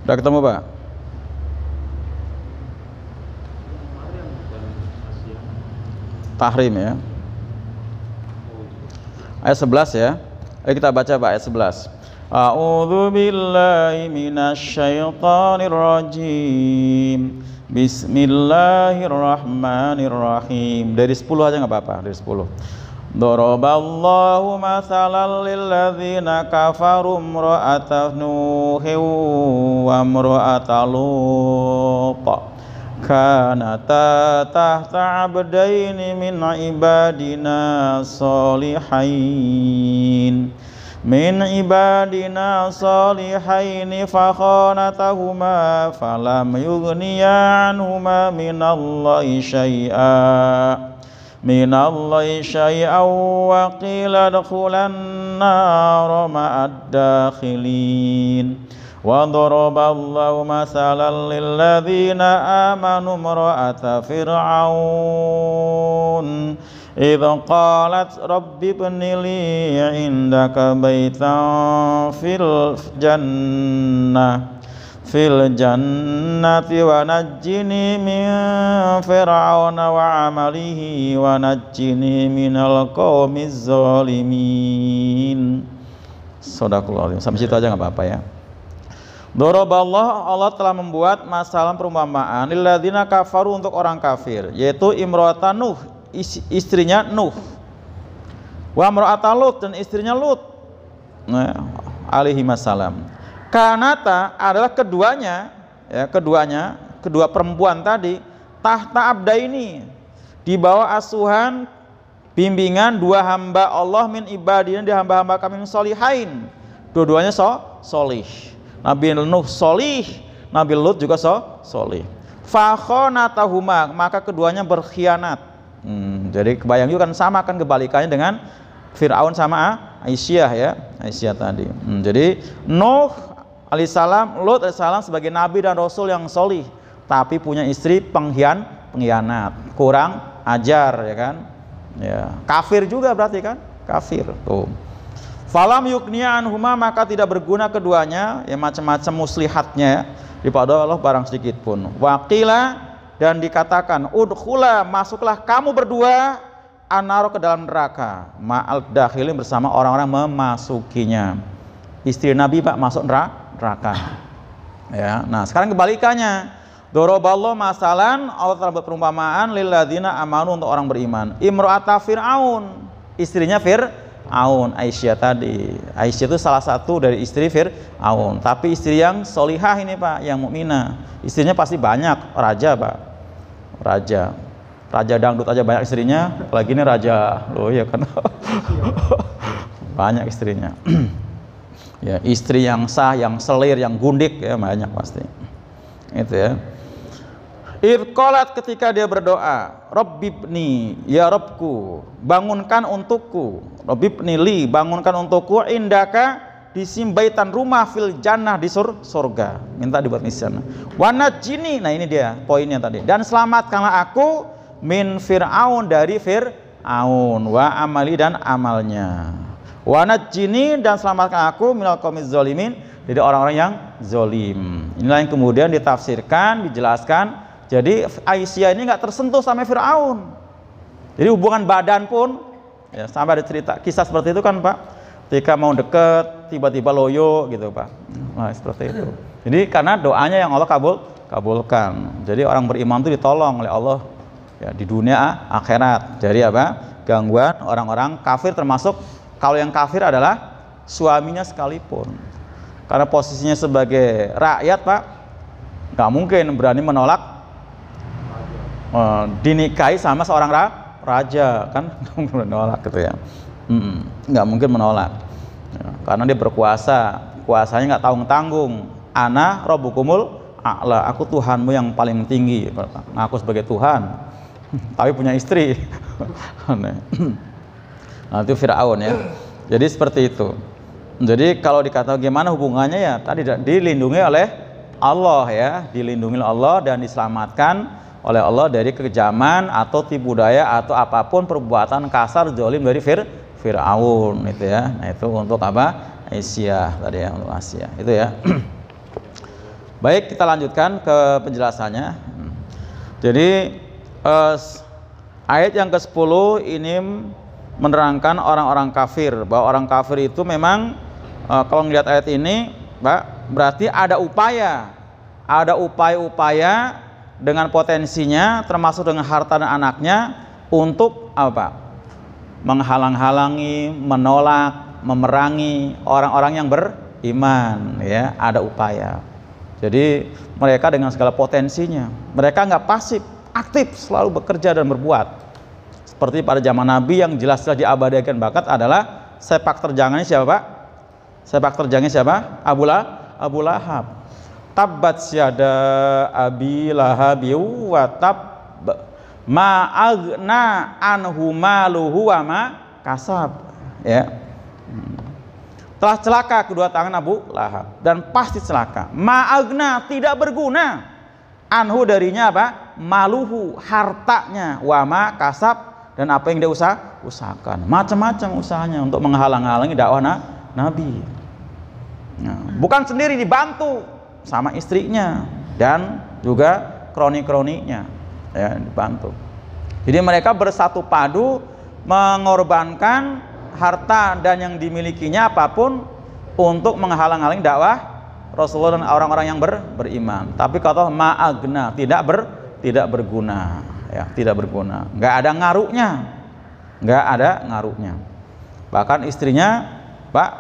Speaker 2: Udah ketemu Pak? Tahrim ya. Ayat 11 ya. Ayo kita baca Pak ayat 11. A'udzu billahi minasyaitonir rajim. Bismillahirrahmanirrahim. Dari 10 aja nggak apa-apa, dari 10. Daraballahu mathalan lilladzina kafaru imra'ata Nuhin wa imra'ata Lut. Kanata tahta 'abdaini min ibadina sholihain. Min ibadina salihaini fakhanatahuma falam yughniya anhuma minallahi syai'an wa qila adkhulan nara ma'ad dakhilin. Wa daraballahu mathalan lilladzina amanu imra'ata fir'aun idza qalat rabbi ibni li 'indaka baitan fil jannati wa najjini min fir'auna wa 'amalihi wa najjini minal qaumiz zalimin. Shadaqallahu azim. Sampai situ aja nggak apa-apa ya. Daraballah, Allah telah membuat masalah perumpamaan lilladzina kafaru, untuk orang kafir, yaitu imra'atan Nuh, istrinya Nuh, wa imra'atan Lut, dan istrinya Lut alaihi wassalam. Kanata adalah keduanya, ya, kedua perempuan tadi, tahta abdaini, di bawah asuhan bimbingan dua hamba Allah, min ibadina, di hamba-hamba kami solihain, dua-duanya solih. Nabi Nuh solih, Nabi Lut juga solih. Fakhonatahuma, maka keduanya berkhianat. Jadi kebayang juga kan, sama kan kebalikannya dengan Fir'aun sama Aisyah ya, Aisyah tadi. Jadi Nuh alaihissalam, Lut alaihissalam sebagai nabi dan rasul yang solih, tapi punya istri pengkhianat, kurang ajar ya kan. Ya, kafir juga berarti kan, kafir tuh. Falam yukniya anhuma, maka tidak berguna keduanya, ya macam-macam muslihatnya daripada Allah barang sedikit pun. Waqila, dan dikatakan udkhula, masuklah kamu berdua anaro, ke dalam neraka, ma'al dakhilin, bersama orang-orang memasukinya. Istri Nabi Pak masuk neraka. Ya, nah sekarang kebalikannya. Doroballahu masalan, Allah telah perumpamaan lilladzina amanu, untuk orang beriman. Imro'ata Fir'aun, istrinya Fir'aun, Aisyah tadi. Aisyah itu salah satu dari istri Fir'aun, tapi istri yang solihah ini Pak, yang mukminah. Istrinya pasti banyak, raja Pak, raja dangdut aja banyak istrinya, apalagi ini raja loh ya kan. Banyak istrinya. Ya, istri yang sah, yang selir, yang gundik ya banyak pasti. Itu ya. Irqalat ketika dia berdoa, Rabbibni, ya Rabbku, bangunkan untukku, Rabbibni li, bangunkan untukku, indaka, di simbaitan rumah fil jannah, di surga, minta dibuat di sana. Wanajini, nah ini dia poinnya tadi, dan selamatkanlah aku min Fir'aun, dari Fir'aun, wa amali, dan amalnya. Wanajini, dan selamatkan aku minal qaumiz zalimin, dari orang-orang yang zolim. Inilah yang kemudian ditafsirkan, dijelaskan. Jadi Aisyah ini nggak tersentuh sama Fir'aun. Jadi hubungan badan pun ya, sampai ada cerita kisah seperti itu kan Pak. Ketika mau deket tiba-tiba loyo gitu Pak. Nah seperti itu. Jadi karena doanya yang Allah kabulkan. Jadi orang beriman itu ditolong oleh Allah ya, di dunia akhirat. Jadi apa? Gangguan orang-orang kafir, termasuk kalau yang kafir adalah suaminya sekalipun. Karena posisinya sebagai rakyat Pak, nggak mungkin berani menolak dinikahi sama seorang raja kan. Menolak gitu ya, nggak mungkin menolak ya, karena dia berkuasa, kuasanya nggak tanggung-tanggung. Ana rabbukumul a'la, aku Tuhanmu yang paling tinggi, ngaku sebagai Tuhan tapi punya istri. Nah itu Fir'aun ya. Jadi seperti itu. Jadi kalau dikatakan gimana hubungannya ya, tadi dilindungi oleh Allah ya, dilindungi oleh Allah dan diselamatkan oleh Allah dari kekejaman atau tipu daya atau apapun perbuatan kasar zalim dari Fir'aun itu ya. Nah itu untuk apa? Aisyah tadi ya, untuk Aisyah itu ya. Baik, kita lanjutkan ke penjelasannya. Jadi ayat yang ke-10 ini menerangkan orang-orang kafir, bahwa orang kafir itu memang kalau melihat ayat ini Pak, berarti ada upaya-upaya dengan potensinya, termasuk dengan harta dan anaknya, untuk apa? Menghalang-halangi, menolak, memerangi orang-orang yang beriman ya, ada upaya. Jadi mereka dengan segala potensinya, mereka nggak pasif, aktif, selalu bekerja dan berbuat. Seperti pada zaman Nabi yang jelas-jelas diabadikan bakat adalah sepak terjangnya siapa Pak? Sepak terjangnya siapa? Abu Lahab. Tabbat syada abi lahabi wa tab ma agna anhu maluhu wa ma kasab ya. Telah celaka kedua tangan Abu Lahab, dan pasti celaka. Ma agna, tidak berguna, anhu darinya apa? Maluhu, hartanya, wa ma kasab, dan apa yang dia usahakan. Macam-macam usahanya untuk menghalang-halangi dakwah Nabi. Nah, bukan sendiri, dibantu sama istrinya dan juga kroni-kroninya ya, dibantu. Jadi mereka bersatu padu mengorbankan harta dan yang dimilikinya apapun untuk menghalang-halangi dakwah Rasulullah dan orang-orang yang beriman. Tapi kata ma'agna, tidak berguna ya, tidak berguna, nggak ada ngaruhnya. Bahkan istrinya Pak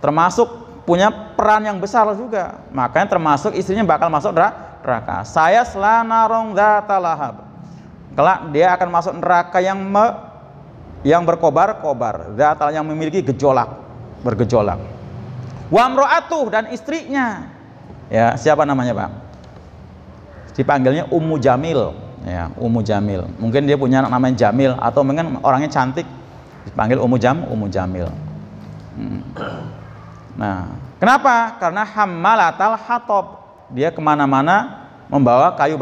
Speaker 2: termasuk punya peran yang besar juga, makanya termasuk istrinya bakal masuk neraka. Saya selanarong datalahab, kelak dia akan masuk neraka yang berkobar-kobar, datal yang memiliki bergejolak. Wamro'atuh, dan istrinya ya, siapa namanya Pak? Dipanggilnya Ummu Jamil ya, Ummu Jamil. Mungkin dia punya anak namanya Jamil, atau mungkin orangnya cantik, dipanggil Ummu Jamil. Nah, kenapa? Karena hammalatal hatab, dia kemana-mana membawa kayu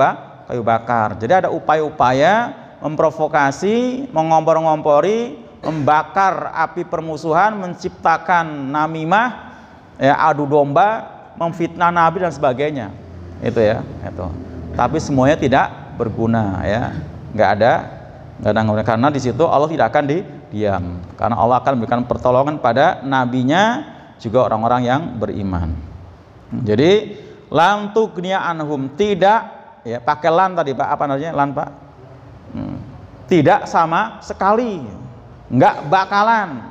Speaker 2: bakar. Jadi ada upaya-upaya memprovokasi, mengompor-ngompori, membakar api permusuhan, menciptakan namimah, ya, adu domba, memfitnah Nabi dan sebagainya. Itu ya, itu. Tapi semuanya tidak berguna ya, nggak ada karena di situ Allah tidak akan diam, karena Allah akan memberikan pertolongan pada nabinya juga orang-orang yang beriman. Jadi lam tughniya anhum, tidak ya, pakai lan tadi Pak, apa namanya lan Pak? Tidak sama sekali, nggak bakalan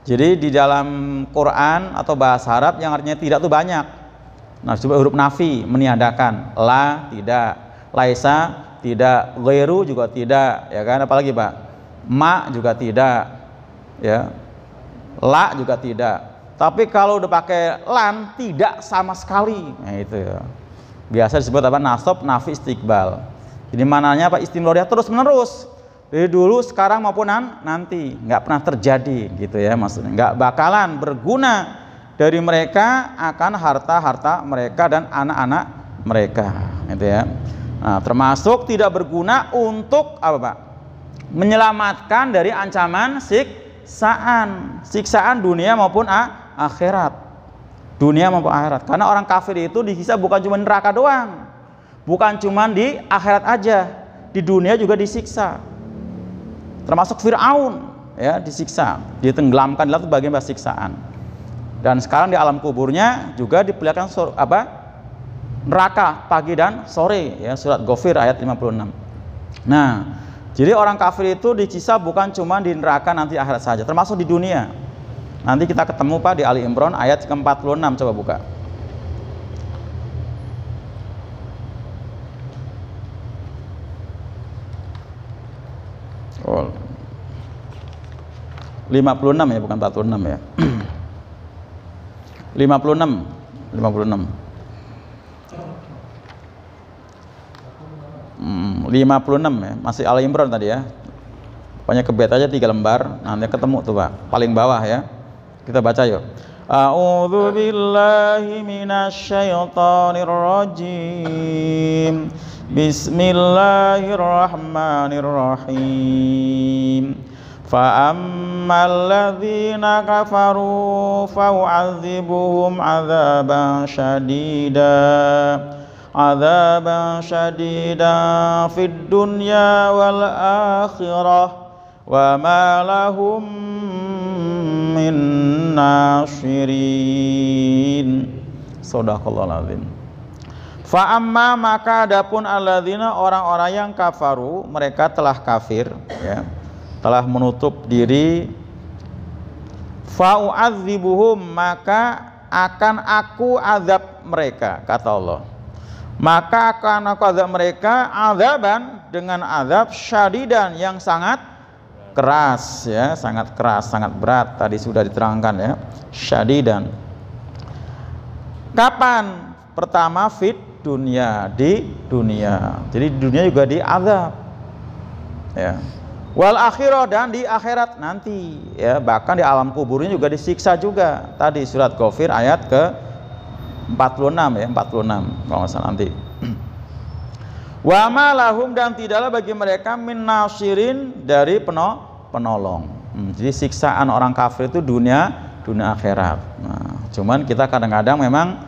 Speaker 2: Jadi di dalam Quran atau bahasa Arab yang artinya tidak itu banyak. Nah, coba huruf nafi meniadakan, la tidak, laisa tidak, ghairu juga tidak, ya kan? Apalagi Pak? Ma juga tidak, ya. La juga tidak. Tapi kalau udah pakai lan tidak sama sekali. Nah, itu ya. Biasa disebut apa? Nasab, nafi, istiqbal. Jadi mananya apa? Istimroriyah terus menerus. Dari dulu, sekarang maupun nanti, nggak pernah terjadi gitu ya maksudnya. Nggak bakalan berguna dari mereka akan harta-harta mereka dan anak-anak mereka, gitu ya. Nah, termasuk tidak berguna untuk apa Pak? Menyelamatkan dari ancaman siksaan dunia maupun akhirat. Dunia maupun akhirat. Karena orang kafir itu disiksa bukan cuma neraka doang, bukan cuma di akhirat aja, di dunia juga disiksa. Termasuk Fir'aun ya disiksa, ditenggelamkan, itu bagian dari siksaan. Dan sekarang di alam kuburnya juga diperlihatkan neraka pagi dan sore ya, surat Ghafir ayat 56. Nah, jadi orang kafir itu disiksa bukan cuma di neraka nanti akhirat saja, termasuk di dunia. Nanti kita ketemu Pak di Ali Imran ayat ke-46, coba buka. Oh. 56 ya, bukan 46 ya. 56 ya, masih Al Imran tadi ya. Pokoknya kebet aja 3 lembar, nanti ketemu tuh Pak, paling bawah ya. Kita baca yuk. A'udzu billahi minasyaitonir rajim. Bismillahirrahmanirrahim. Fa ammal ladzina kafaru fa u'adzibuhum 'adzaban syadidan fid dunya wal akhirah wa ma lahum min nasyirin. Shadaqallahul azim. Fa amma maka adapun alladzina orang-orang yang kafaru, mereka telah kafir ya, telah menutup diri, fa u'adzibuhum maka akan aku azab mereka, kata Allah. Maka akan aku azab mereka azaban dengan azab syadidan yang sangat keras ya, sangat keras, sangat berat, tadi sudah diterangkan ya, syadidan. Kapan? Pertama fit dunia, di dunia. Jadi di dunia juga diazab. Ya. Wal akhirah dan di akhirat nanti ya, bahkan di alam kuburnya juga disiksa juga. Tadi surat Ghafir ayat ke 46 ya, 46 kalau nggak salah nanti. Wa ma lahum dan tidaklah bagi mereka min nasirin dari penolong. Jadi siksaan orang kafir itu dunia akhirat. Nah, cuman kita kadang-kadang memang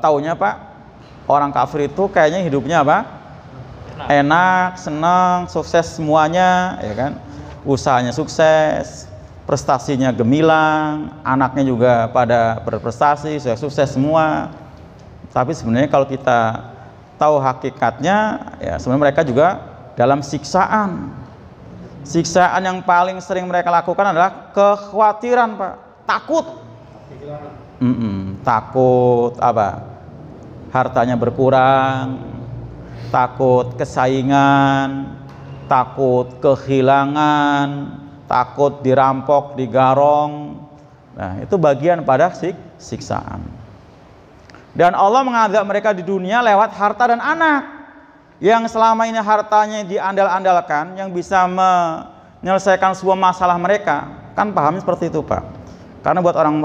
Speaker 2: taunya Pak, orang kafir itu kayaknya hidupnya apa? Enak, senang, sukses semuanya, ya kan? Usahanya sukses, prestasinya gemilang, anaknya juga pada berprestasi, sukses semua. Tapi sebenarnya kalau kita tahu hakikatnya, ya sebenarnya mereka juga dalam siksaan. Siksaan yang paling sering mereka lakukan adalah kekhawatiran, Pak, takut. Takut apa? Hartanya berkurang, takut kesaingan, takut kehilangan, takut dirampok, digarong. Nah, itu bagian pada siksaan. Dan Allah mengazab mereka di dunia lewat harta dan anak. Yang selama ini hartanya diandal-andalkan, yang bisa menyelesaikan sebuah masalah mereka. Kan pahamnya seperti itu, Pak. Karena buat orang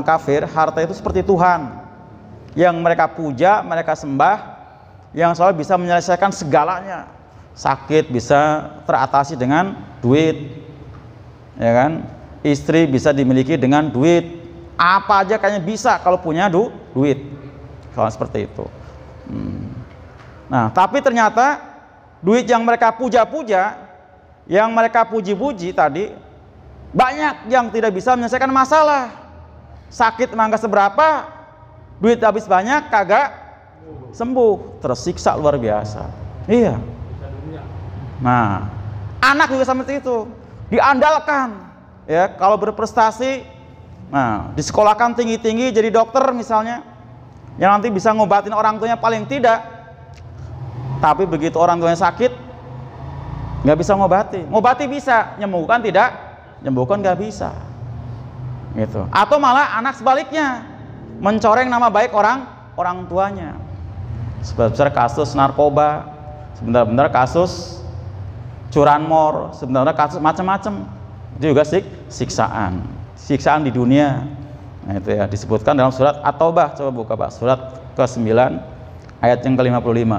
Speaker 2: kafir, harta itu seperti Tuhan yang mereka puja, mereka sembah, yang selalu bisa menyelesaikan segalanya. Sakit bisa teratasi dengan duit, ya kan? Istri bisa dimiliki dengan duit. Apa aja kayaknya bisa kalau punya duit. Kalau seperti itu. Nah, tapi ternyata duit yang mereka puja-puja, yang mereka puji-puji tadi, banyak yang tidak bisa menyelesaikan masalah. Sakit mangga seberapa, duit habis banyak, kagak sembuh, tersiksa luar biasa. Iya. Nah, anak juga seperti itu, diandalkan, ya kalau berprestasi, nah disekolahkan tinggi-tinggi jadi dokter misalnya, yang nanti bisa ngobatin orang tuanya paling tidak, tapi begitu orang tuanya sakit nggak bisa ngobati bisa, nyembuhkan tidak, nyembuhkan nggak bisa, gitu. Atau malah anak sebaliknya, mencoreng nama baik orang tuanya, sebesar kasus narkoba, sebentar-bentar kasus curanmor, sebenarnya kasus macam-macam, itu juga siksaan di dunia. Nah itu ya disebutkan dalam surat At-Taubah. Coba buka Pak, surat ke-9 ayat yang ke-55.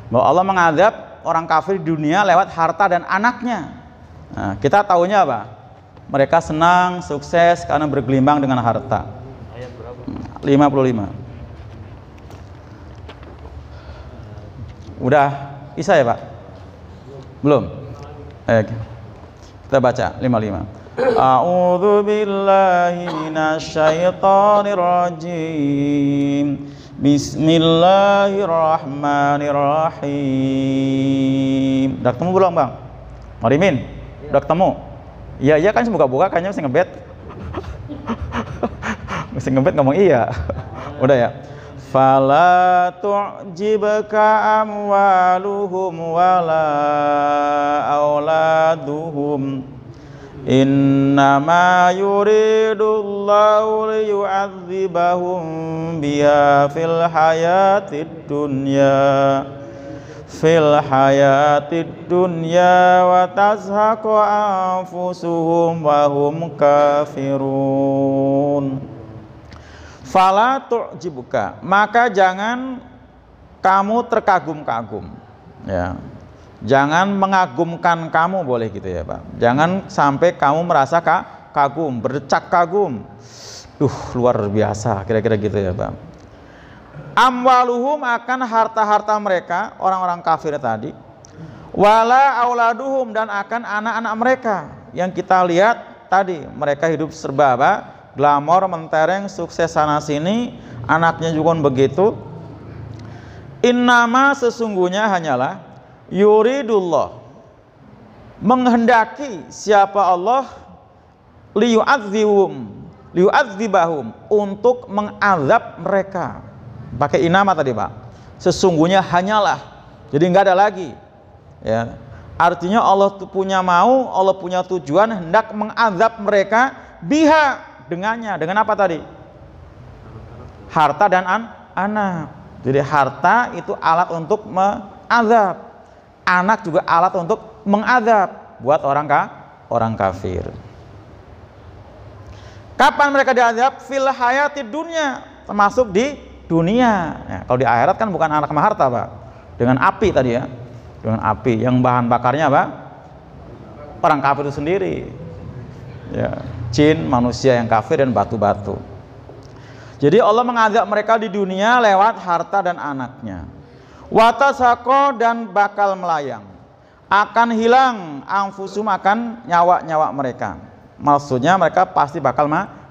Speaker 2: Bahwa Allah mengadab orang kafir di dunia lewat harta dan anaknya. Nah, kita tahunya apa? Mereka senang, sukses karena bergelimbang dengan harta. Ayat berapa? 55. Udah Isa ya Pak? Belum? Kita baca 55. A'udzu billahi minasyaitonir rajim. Bismillahirrahmanirrahim. Udah ketemu belum Bang? Marimin? Udah ketemu? Iya kan buka-buka kayaknya mesti ngebet. Mesti ngebet ngomong iya. Udah ya. Fala tu'jibka amwaluhum wala auladuhum innama yuridullahu liyu'adzibahum biha fil hayatid dunya wa tazhaqu anfusuhum wa hum kafirun. Fala tu'jibuka, maka jangan kamu terkagum-kagum, ya. Jangan mengagumkan kamu, boleh gitu ya Pak. Jangan sampai kamu merasa kagum, berdecak kagum. Luar biasa, kira-kira gitu ya Pak. Amwaluhum, akan harta-harta mereka, orang-orang kafir tadi. Wala auladuhum, dan akan anak-anak mereka. Yang kita lihat tadi, mereka hidup serba apa? Glamor, mentereng, sukses sana sini, anaknya juga begitu. Innama, sesungguhnya hanyalah yuridullah, menghendaki siapa Allah, liyu'adzibahum, untuk mengazab mereka. Pakai inama tadi Pak, sesungguhnya hanyalah, jadi nggak ada lagi ya. Artinya Allah punya mau, Allah punya tujuan hendak mengazab mereka biha, dengannya. Dengan apa tadi? Harta dan anak. Jadi harta itu alat untuk mengazab, anak juga alat untuk mengazab buat orang kafir. Kapan mereka diazab? Fil hayatid dunya, termasuk di dunia. Ya, kalau di akhirat kan bukan anak sama harta Pak, dengan api tadi ya, dengan api yang bahan bakarnya apa? Orang kafir itu sendiri. Ya, jin, manusia yang kafir, dan batu-batu. Jadi Allah mengazab mereka di dunia lewat harta dan anaknya. Watasako, dan bakal melayang, akan hilang, anfusum, akan nyawa-nyawa mereka. Maksudnya mereka pasti bakal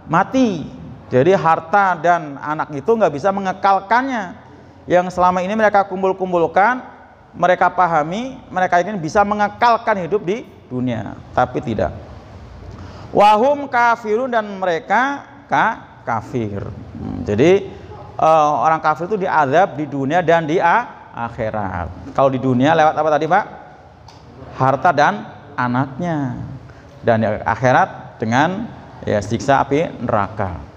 Speaker 2: mati. Jadi harta dan anak itu nggak bisa mengekalkannya. Yang selama ini mereka kumpul-kumpulkan, mereka pahami, mereka ingin bisa mengekalkan hidup di dunia, tapi tidak. Wahum kafirun, dan mereka kafir. Jadi orang kafir itu diazab di dunia dan di akhirat. Kalau di dunia lewat apa tadi Pak? Harta dan anaknya. Dan di akhirat dengan ya siksa api neraka.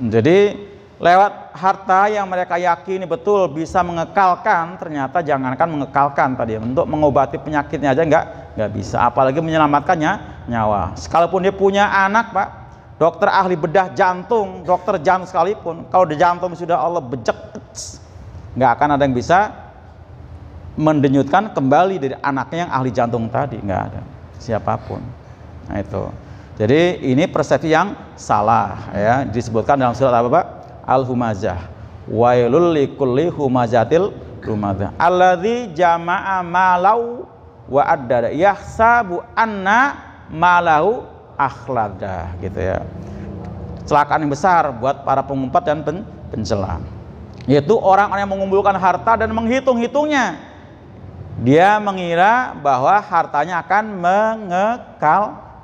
Speaker 2: Jadi lewat harta yang mereka yakini betul bisa mengekalkan, ternyata jangankan mengekalkan tadi, untuk mengobati penyakitnya aja nggak bisa, apalagi menyelamatkannya nyawa. Sekalipun dia punya anak Pak, dokter ahli bedah jantung, dokter jantung sekalipun, kalau di jantung sudah Allah bejek, nggak akan ada yang bisa mendenyutkan kembali dari anaknya yang ahli jantung tadi, nggak ada siapapun. Nah itu, jadi ini persepsi yang salah ya, disebutkan dalam surat apa Pak? Al-Humazah. Wailul likulli humazatil lumazah alladzi jama'a malau wa addada yahsabu anna malahu akhlada, gitu ya. Kecelakaan yang besar buat para pengumpat dan pencela, yaitu orang-orang yang mengumpulkan harta dan menghitung-hitungnya. Dia mengira bahwa hartanya akan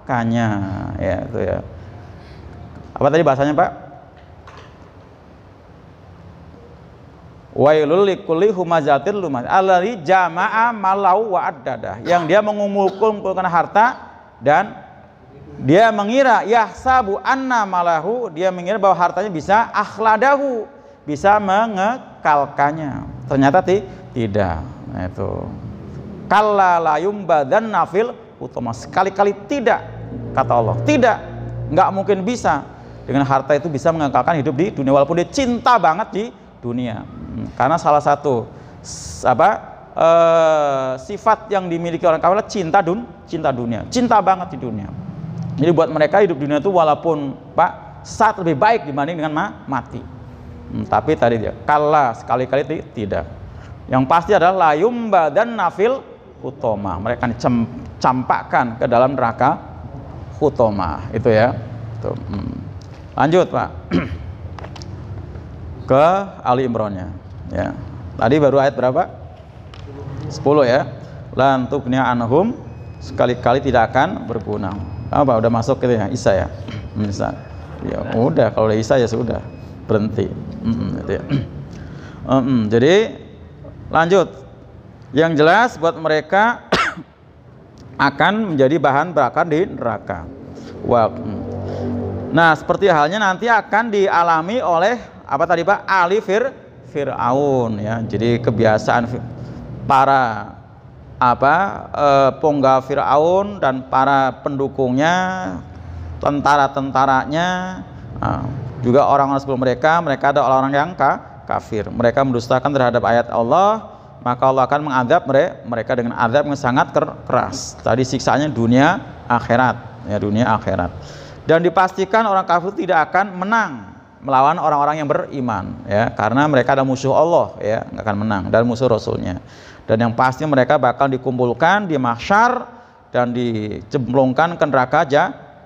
Speaker 2: celakanya, ya itu ya. Apa tadi bahasanya, Pak? Wailul likulli humazatil lumaz alladzi jama'a malau wa addada, yang dia mengumpulkan harta dan dia mengira yahsabu anna malahu, dia mengira bahwa hartanya bisa akhladahu, bisa mengekalkannya. Ternyata tidak. Nah, itu kalla la yumbadanna fil hutama, sekali-kali tidak, kata Allah, tidak, nggak mungkin bisa dengan harta itu bisa mengekalkan hidup di dunia, walaupun dia cinta banget di dunia. Karena salah satu sifat yang dimiliki orang kafir adalah cinta dunia, cinta banget di dunia. Jadi buat mereka hidup dunia itu walaupun saat lebih baik dibanding dengan mati. Tapi tadi dia kalla, sekali-kali tidak. Yang pasti adalah layum badan nafil hutoma, mereka dicampakkan ke dalam neraka hutoma, itu ya. Tuh. Lanjut, Pak. Ke Ali Imran-nya. Ya. Tadi baru ayat berapa? 10 ya. Lan tughniya anhum, sekali-kali tidak akan berguna. Apa udah masuk gitu ya, Isa ya? Isa. Ya udah, kalau udah Isa ya sudah, berhenti. Gitu ya. Jadi lanjut. Yang jelas buat mereka akan menjadi bahan bakar di neraka. Nah, seperti halnya nanti akan dialami oleh apa tadi, Pak? Ali Fir'aun ya. Jadi kebiasaan para penggawa Fir'aun dan para pendukungnya, tentara-tentaranya, juga orang-orang sebelum mereka ada orang-orang yang kafir. Mereka mendustakan terhadap ayat Allah, maka Allah akan mengadab mereka dengan adab yang sangat keras. Tadi siksaannya dunia akhirat, ya, dunia akhirat. Dan dipastikan orang kafir tidak akan menang melawan orang-orang yang beriman, ya, karena mereka ada musuh Allah, ya, nggak akan menang, dan musuh Rasulnya. Dan yang pasti mereka bakal dikumpulkan di mahsyar dan dicemplungkan ke neraka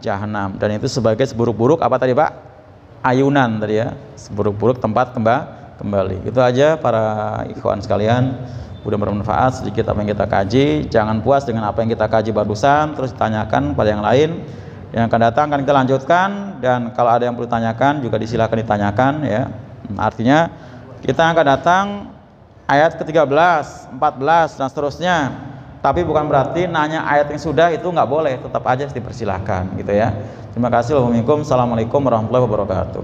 Speaker 2: jahanam. Dan itu sebagai seburuk-buruk apa tadi, Pak? Ayunan tadi ya, seburuk-buruk tempat kembali. Itu aja para ikhwan sekalian, mudah bermanfaat sedikit apa yang kita kaji. Jangan puas dengan apa yang kita kaji barusan, terus ditanyakan pada yang lain. Yang akan datang akan kita lanjutkan, dan kalau ada yang perlu ditanyakan juga disilakan ditanyakan ya. Artinya kita akan datang ayat ke-13, 14 dan seterusnya. Tapi bukan berarti nanya ayat yang sudah itu nggak boleh, tetap aja dipersilahkan gitu ya. Terima kasih. Assalamualaikum warahmatullahi wabarakatuh.